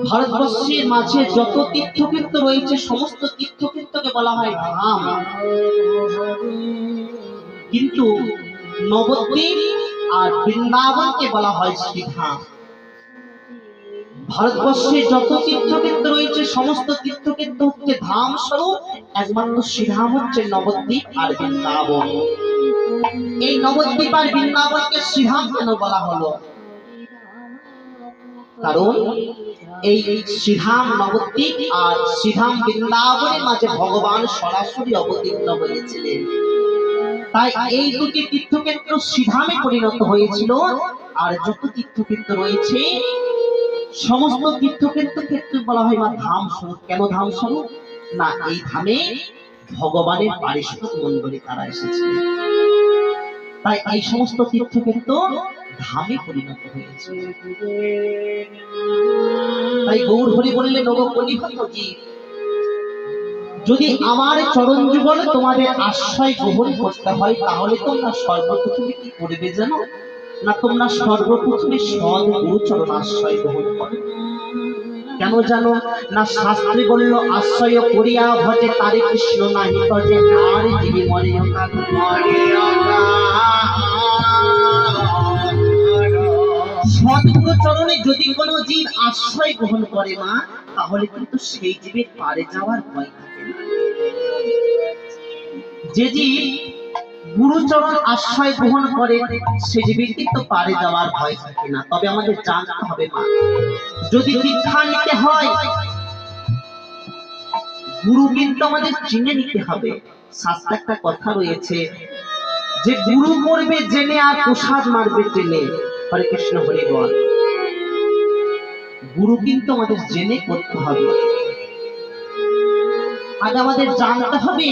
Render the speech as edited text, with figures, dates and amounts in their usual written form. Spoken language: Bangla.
ভারতবর্ষের মাঝে যত তীর্থক্ষেত্র রয়েছে সমস্ত তীর্থক্ষেত্রকে বলা হয় ধাম, কিন্তু নবদ্বীপ আর বৃন্দাবনকে বলা হয় শ্রীধাম। ভারতবর্ষে যত তীর্থক্ষেত্র রয়েছে সমস্ত তীর্থক্ষেত্র হচ্ছে ধাম স্বরূপ, একমাত্র শ্রীধাম হচ্ছে নবদ্বীপ আর বৃন্দাবন। এই নবদ্বীপ আর বৃন্দাবনকে শ্রীধাম কেন বলা হলো? কারণ এই শ্রীধাম নবদ্বীপ আর শ্রীধাম বৃন্দাবনের মাঝে ভগবান সরাসরি অবতীর্ণ হয়েছিলেন, তাই এই দুটি তীর্থক্ষেত্র শ্রীধামে পরিণত হয়েছিল। আর যত তীর্থক্ষেত্র রয়েছে সমস্ত তীর্থক্ষেত্র বলা হয় মা ধাম স্বরূপ। কেন ধাম স্বরূপ? না, এই ধামে ভগবানের পারিষদ মণ্ডলী তারা এসেছিলেন, তাই এই সমস্ত তীর্থক্ষেত্র ধামে পরিণত হয়েছে। তাই গৌর হরি বললে যদি আমার চরণ যুগল তোমাদের আশ্রয় গ্রহণ করতে হয়, তাহলে তোমরা সর্বপ্রথমে কি করবে জানো? না, তোমরা সর্বপ্রথমে সদ্গুরু চরণ আশ্রয় গ্রহণ করো। কেন জানো? না, শাস্ত্রে বলল আশ্রয় করিয়া ভজে তারে কৃষ্ণ নাহি তজে আর জীবে মরে সদ্গুরু চরণে যদি কোনো জীব আশ্রয় গ্রহণ করে মা, তাহলে কিন্তু সেই জীবের পারে যাওয়ার ভয় থাকে না। যে জীব গুরুচরণ আশ্রয় গ্রহণ করে সে জীবের কিন্তু পারে যাওয়ার ভয় থাকে না। তবে আমাদের জানতে হবে মা, যদি দীক্ষা নিতে হয় গুরু কিন্তু আমাদের চিনে নিতে হবে। শাস্ত্রে একটা কথা রয়েছে যে গুরু করবে জেনে আর প্রসাদ মারবে টেনে। হরে কৃষ্ণ হরি বল। গুরু কিন্তু আমাদের জেনে করতে হবে, আগে আমাদের জানতে হবে